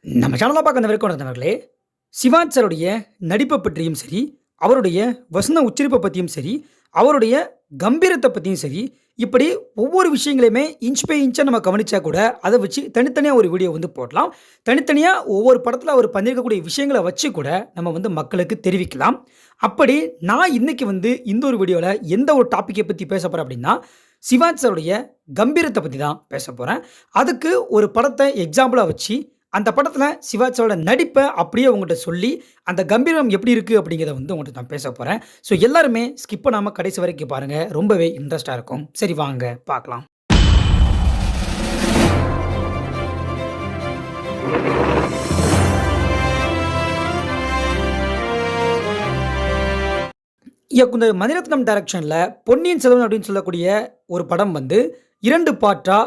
நம்ம சேனலை பார்க்க வரைக்கும் நண்பர்களே, சிவாஜ் சாருடைய நடிப்பை பற்றியும் சரி, அவருடைய வசன உச்சரிப்பை பற்றியும் சரி, அவருடைய கம்பீரத்தை பற்றியும் சரி, இப்படி ஒவ்வொரு விஷயங்களையுமே இன்ச் பை இன்ச்சாக நம்ம கவனிச்சா கூட, அதை வச்சு தனித்தனியாக ஒரு வீடியோ வந்து போடலாம். தனித்தனியாக ஒவ்வொரு படத்தில் அவர் பண்ணியிருக்கக்கூடிய விஷயங்களை வச்சு கூட நம்ம வந்து மக்களுக்கு தெரிவிக்கலாம். அப்படி நான் இன்னைக்கு வந்து இந்த ஒரு வீடியோவில் எந்த ஒரு டாப்பிக்கை பற்றி பேச போகிறேன் அப்படின்னா, சிவாஜ் சாருடைய கம்பீரத்தை பற்றி தான் பேச போகிறேன். அதுக்கு ஒரு படத்தை எக்ஸாம்பிளாக வச்சு அந்த படத்துல சிவாஜியோட நடிப்ப அப்படியே உங்கட்ட சொல்லி, அந்த கம்பீரம் எப்படி இருக்கு அப்படிங்கிறத வந்து உங்கட்ட நான் பேச போறேன். ஸோ எல்லாருமே ஸ்கிப் பண்ணாம கடைசி வரைக்கும் பாருங்க. ரொம்பவே இன்ட்ரெஸ்ட்டா இருக்கும். சரி வாங்க பார்க்கலாம். இயக்குனர் மணிரத்னம் டைரக்ஷன்ல பொன்னியின் செல்வன் அப்படின்னு சொல்லக்கூடிய ஒரு படம் வந்து 2 பார்ட்டா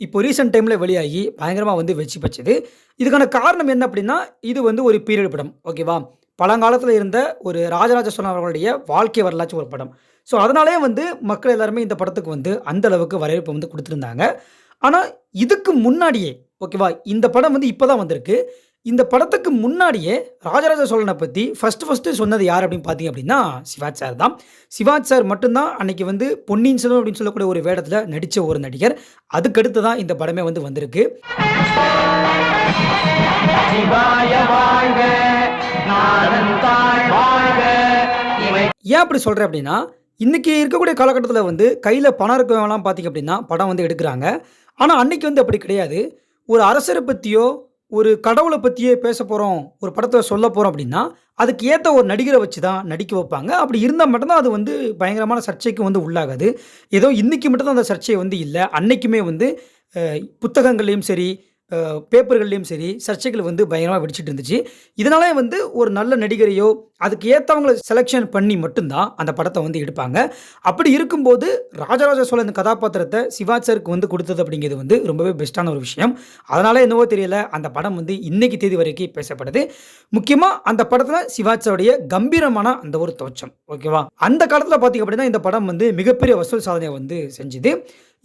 இப்போ ரீசென்ட் டைம்ல வெளியாகி பயங்கரமா வந்து வெற்றி பெற்றது. இதுக்கான காரணம் என்ன அப்படின்னா, இது வந்து ஒரு பீரியட் படம். ஓகேவா? பழங்காலத்துல இருந்த ஒரு ராஜராஜ சோழன் அவர்களுடைய வாழ்க்கை வரலாற்று ஒரு படம். ஸோ அதனாலேயே வந்து மக்கள் எல்லாருமே இந்த படத்துக்கு வந்து அந்த அளவுக்கு வரவேற்பு வந்து குடுத்திருந்தாங்க. ஆனா இதுக்கு முன்னாடியே ஓகேவா? இந்த படம் வந்து இப்ப தான் வந்திருக்கு. இந்த படத்துக்கு முன்னாடியே ராஜராஜ சோழன பத்தி ஃபர்ஸ்ட்டு சொன்னது யார் அப்படின்னு பார்த்தீங்க அப்படின்னா, சிவாஜி சார் தான். சிவாஜி சார் மட்டும் தான் அன்னைக்கு வந்து பொன்னியின் செல்வன் அப்படின்னு சொல்லக்கூடிய ஒரு வேடத்துல நடிச்ச ஒரு நடிகர். அதுக்கடுத்து தான் இந்த படமே வந்து வந்திருக்கு. ஏன் அப்படி சொல்றேன் அப்படின்னா, இன்னைக்கு இருக்கக்கூடிய காலகட்டத்தில வந்து கையில பணம் இருக்கிறவங்கலாம் பார்த்தீங்க அப்படின்னா, படம் வந்து எடுக்குறாங்க. ஆனா அன்னைக்கு வந்து அப்படி கிடையாது. ஒரு அரசர பத்தியோ, ஒரு கடவுள பத்தியே பேசப் போறோம், ஒரு படத்துல சொல்லப் போறோம் அப்படின்னா, அதுக்கு ஏத்த ஒரு நடிகர வச்சு தான் நடிக்க வைப்பாங்க. அப்படி இருந்தா மட்டும் தான் அது வந்து பயங்கரமான சர்ச்சைக்கு வந்து உள்ளாகாது. ஏதோ இன்னைக்கு மட்டும் தான் அந்த சர்ச்சை வந்து இல்ல. அன்னைக்குமே வந்து புத்தகங்கள்லயும் சரி, பேப்பர்கள்லயும் சரி, சர்ச்சைகள் வந்து பயங்கரமா வெடிச்சிட்டு இருந்துச்சு. இதனாலே வந்து ஒரு நல்ல நடிகரையோ, அதுக்கு ஏத்தவங்கள செலக்ஷன் பண்ணி மட்டும் தான் அந்த படத்த வந்து எடுப்பாங்க. அப்படி இருக்கும்போது ராஜராஜ சோழன் கதாபாத்திரத்த சிவாஜி சாருக்கு வந்து குடுத்தது அப்படிங்கிறது வந்து ரொம்பவே பெஸ்ட்டான ஒரு விஷயம். அதனால என்னவோ தெரியல, அந்த படம் வந்து இன்னைக்கு தேதி வரைக்கும் பேசப்படுது. முக்கியமா அந்த படத்துல சிவாஜி சாருடைய கம்பீரமான அந்த ஒரு தோற்றம். ஓகேவா? அந்த காலத்துல பார்த்தீங்க அப்படின்னா, இந்த படம் வந்து மிகப்பெரிய வசூல் சாதனைய வந்து செஞ்சது.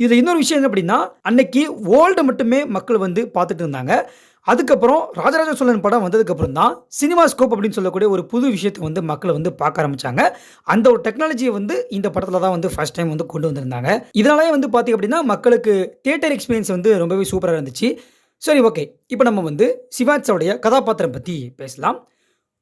இதுல இன்னொரு விஷயம் என்ன அப்படின்னா, அன்னைக்கு ஓல்ட மட்டுமே மக்கள் வந்து பார்த்துட்டு இருந்தாங்க. அதுக்கப்புறம் ராஜராஜ சோழன் படம் வந்ததுக்கப்புறம் தான் சினிமாஸ்கோப் அப்படின்னு சொல்லக்கூடிய ஒரு புது விஷயத்த வந்து மக்கள் வந்து பார்க்க ஆரம்பிச்சாங்க. அந்த ஒரு டெக்னாலஜிய வந்து இந்த படத்துல தான் வந்து ஃபர்ஸ்ட் டைம் வந்து கொண்டு வந்திருந்தாங்க. இதனாலேயே வந்து பார்த்தீங்க அப்படின்னா, மக்களுக்கு தியேட்டர் எக்ஸ்பீரியன்ஸ் வந்து ரொம்பவே சூப்பரா இருந்துச்சு. சரி ஓகே. இப்ப நம்ம வந்து சிவாஜி சாருடைய கதாபாத்திரம் பத்தி பேசலாம்.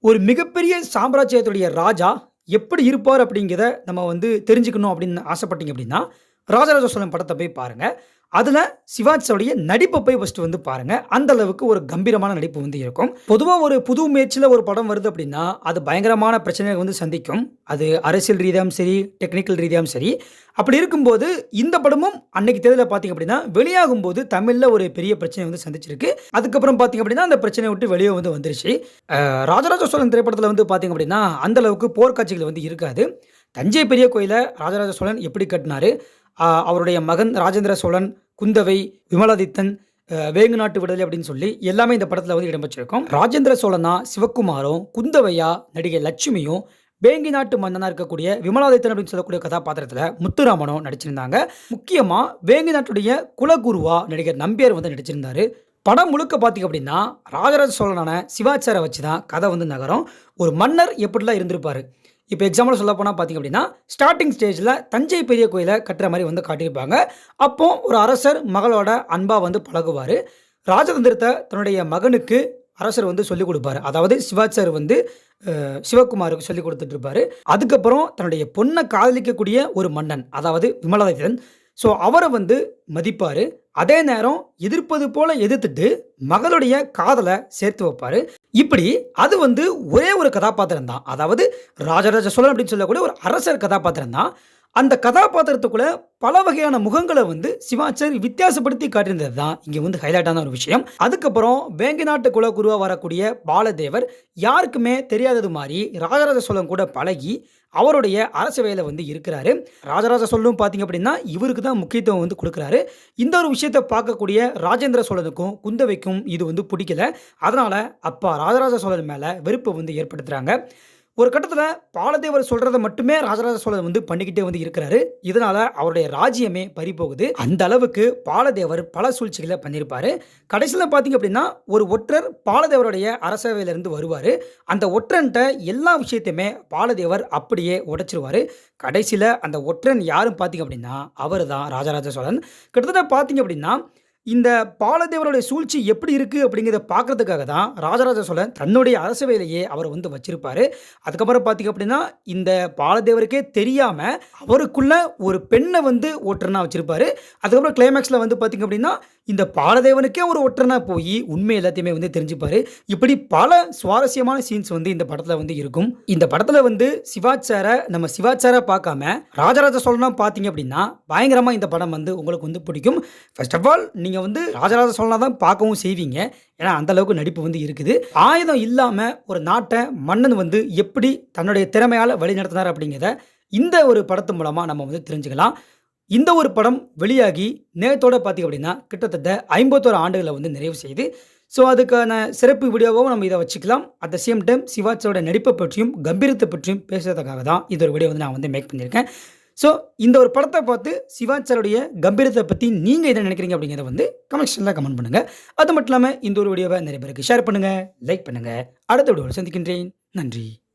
ஒரு மிகப்பெரிய சாம்ராஜ்யத்துடைய ராஜா எப்படி இருப்பார் அப்படிங்கிறத நம்ம வந்து தெரிஞ்சுக்கணும் அப்படின்னு ஆசைப்பட்டீங்க அப்படின்னா, ராஜராஜ சோழன் படத்த போய் பாருங்க. அதுல சிவாஜி சாருடைய நடிப்ப போய் ஃபர்ஸ்ட் வந்து பாருங்க. அந்த அளவுக்கு ஒரு கம்பீரமான நடிப்பு வந்து இருக்கும். பொதுவா ஒரு புது முயற்சியில ஒரு படம் வருது அப்படின்னா, அது பயங்கரமான பிரச்சனைகள வந்து சந்திக்கும். அது அரசியல் ரீதியாவும் சரி, டெக்னிக்கல் ரீதியாவும் சரி. அப்படி இருக்கும்போது இந்த படமும் அன்னைக்கு தேதியில பார்த்தீங்க அப்படின்னா, வெளியாகும்போது தமிழ்ல ஒரு பெரிய பிரச்சனை வந்து சந்திச்சிருக்கு. அதுக்கப்புறம் பார்த்தீங்க அப்படின்னா, அந்த பிரச்சனைய விட்டு வெளிய வந்து வந்துருச்சு. ராஜராஜ சோழன் திரைப்படத்துல வந்து பார்த்தீங்க அப்படின்னா, அந்த அளவுக்கு போர்க்காட்சிகள் வந்து இருக்காது. தஞ்சை பெரிய கோயில ராஜராஜ சோழன் எப்படி கட்டினாரு, அவருடைய மகன் ராஜேந்திர சோழன், குந்தவை, விமலாதித்தன், வேங்கு நாட்டு விடுதலை அப்படின்னு சொல்லி எல்லாமே இந்த படத்துல வந்து இடம்பெற்றிருக்கும். ராஜேந்திர சோழனா சிவக்குமாரும், குந்தவையா நடிகை லட்சுமியும், வேங்கி நாட்டு மன்னனா இருக்கக்கூடிய விமலாதித்தன் அப்படின்னு சொல்லக்கூடிய கதாபாத்திரத்துல முத்துராமனும் நடிச்சிருந்தாங்க. முக்கியமா வேங்கி நாட்டுடைய குலகுருவா நடிகர் நம்பியார் வந்து நடிச்சிருந்தாரு. படம் முழுக்க பார்த்தீங்க அப்படின்னா, ராஜராஜ சோழனான சிவாஜி சார வச்சு தான் கதை வந்து நகரும். ஒரு மன்னர் எப்படிலாம் இருந்திருப்பாரு. இப்போ எக்ஸாம்பிள் சொல்ல போனா பார்த்தீங்க அப்படின்னா, ஸ்டார்ட்டிங் ஸ்டேஜ்ல தஞ்சை பெரிய கோயில கட்டுற மாரி வந்து காட்டியிருப்பாங்க. அப்போ ஒரு அரசர் மகளோட அன்பா வந்து பழகுவாரு. ராஜதந்திரத்த தன்னுடைய மகனுக்கு அரசர் வந்து சொல்லிக் குடுப்பாரு. அதாவது சிவாஜி சார் வந்து சிவகுமாருக்கு சொல்லிக் குடுத்துட்டு இருப்பாரு. அதுக்கப்புறம் தன்னுடைய பொண்ண காதலிக்கக்கூடிய ஒரு மன்னன், அதாவது விமலாதித்தன். ஸோ அவர வந்து மதிப்பாரு. அதே நேரம் எதிர்ப்பது போல எதிர்த்துட்டு மகளுடைய காதல சேர்த்து வைப்பாரு. இப்படி அது வந்து ஒரே ஒரு கதாபாத்திரம் தான். அதாவது ராஜராஜ சோழன் அப்படின்னு சொல்லக்கூடிய ஒரு அரசர் கதாபாத்திரம் தான். அந்த கதாபாத்திரத்துக்குள்ள பல வகையான முகங்கள வந்து சிவாஜி சார் வித்தியாசப்படுத்தி காட்டியிருந்தது தான் இங்க வந்து ஹைலைட்டான ஒரு விஷயம். அதுக்கப்புறம் வேங்கி நாட்டு குலகுருவா வரக்கூடிய பாலதேவர் யாருக்குமே தெரியாதது மாரி ராஜராஜ சோழன் கூட பழகி அவருடைய அரசவையில வந்து இருக்கிறாரு. ராஜராஜ சோழனும் பார்த்தீங்க அப்படின்னா, இவருக்கு தான் முக்கியத்துவம் வந்து குடுக்குறாரு. இந்த ஒரு விஷயத்த பார்க்கக்கூடிய ராஜேந்திர சோழனுக்கும், குந்தவைக்கும் இது வந்து பிடிக்கல. அதனால அப்பா ராஜராஜ சோழன் மேல வெறுப்ப வந்து ஏற்படுத்துறாங்க. ஒரு கட்டத்தில பாலதேவர் சொல்றத மட்டுமே ராஜராஜ சோழன் வந்து பண்ணிக்கிட்டே வந்து இருக்கிறாரு. இதனால அவருடைய ராஜ்யமே பறிபோகுது. அந்த அளவுக்கு பாலதேவர் பல சூழ்ச்சிகள பண்ணியிருப்பாரு. கடைசில பார்த்தீங்க அப்படின்னா, ஒரு ஒற்றர் பாலதேவருடைய அரசவையிலிருந்து வருவாரு. அந்த ஒற்றன்ட்ட எல்லா விஷயத்தையுமே பாலதேவர் அப்படியே உடைச்சிருவாரு. கடைசில அந்த ஒற்றன் யாருன்னு பார்த்தீங்க அப்படின்னா, அவரு தான் ராஜராஜ சோழன். கிட்டத்தட்ட பார்த்தீங்க அப்படின்னா, இந்த பாலதேவருடைய சூழ்ச்சி எப்படி இருக்கு அப்படிங்கிறத பார்க்கறதுக்காக தான் ராஜராஜ சோழன் தன்னுடைய அரசவையிலேயே அவர வந்து வச்சிருப்பாரு. அதுக்கப்புறம் பார்த்தீங்க அப்படின்னா, இந்த பாலதேவருக்கே தெரியாம அவருக்குள்ள ஒரு பெண்ண வந்து ஒற்றனா வச்சிருப்பாரு. அதுக்கப்புறம் கிளைமாக்ஸ்ல வந்து பார்த்தீங்க அப்படின்னா, இந்த பாலதேவனுக்கே ஒரு ஒற்றனா போயி உண்மை எல்லாத்தையுமே வந்து தெரிஞ்சுப்பாரு. இப்படி பல சுவாரஸ்யமான சீன்ஸ் வந்து இந்த படத்துல வந்து இருக்கும். இந்த படத்துல வந்து சிவாஜ் சார பார்க்காம ராஜராஜ சோழனா பார்த்தீங்க அப்படின்னா, பயங்கரமா இந்த படம் வந்து உங்களுக்கு வந்து பிடிக்கும். ஃபர்ஸ்ட் ஆஃப் ஆல் நீங்க வந்து ராஜராஜ சோழனா தான் பார்க்கவும் செய்வீங்க. ஏன்னா, அந்த அளவுக்கு நடிப்பு வந்து இருக்குது. ஆயுதம் இல்லாம ஒரு நாட்ட மன்னன் வந்து எப்படி தன்னுடைய திறமையால வழிநடத்தினார் அப்படிங்கிறத இந்த ஒரு படத்து மூலமா நம்ம வந்து தெரிஞ்சுக்கலாம். இந்த ஒரு படம் வெளியாகி நேத்தோட பார்த்தீங்க அப்படின்னா, கிட்டத்தட்ட 51 ஆண்டுகள வந்து நிறைவு செய்யுது. ஸோ, அதுக்கான சிறப்பு வீடியோவாவும் நம்ம இத வச்சுக்கலாம். At the same time Shivaji சாரோட நடிப்ப பற்றியும், கம்பீரத்த பற்றியும் பேசுறதுக்காக தான் இந்த ஒரு வீடியோ வந்து நான் வந்து மேக் பண்ணியிருக்கேன். ஸோ, இந்த ஒரு படத்த பார்த்து சிவாஜி சாருடைய கம்பீரத்த பத்தி நீங்க என்ன நினைக்கிறீங்க அப்படிங்கிறத வந்து கமெண்ட் செக்ஷன்ல கமெண்ட் பண்ணுங்க. அது மட்டும் இல்லாம இந்த ஒரு வீடியோவ நிறைய பேருக்கு ஷேர் பண்ணுங்க, லைக் பண்ணுங்க. அடுத்த வீடியோவில் சந்திக்கின்றேன். நன்றி.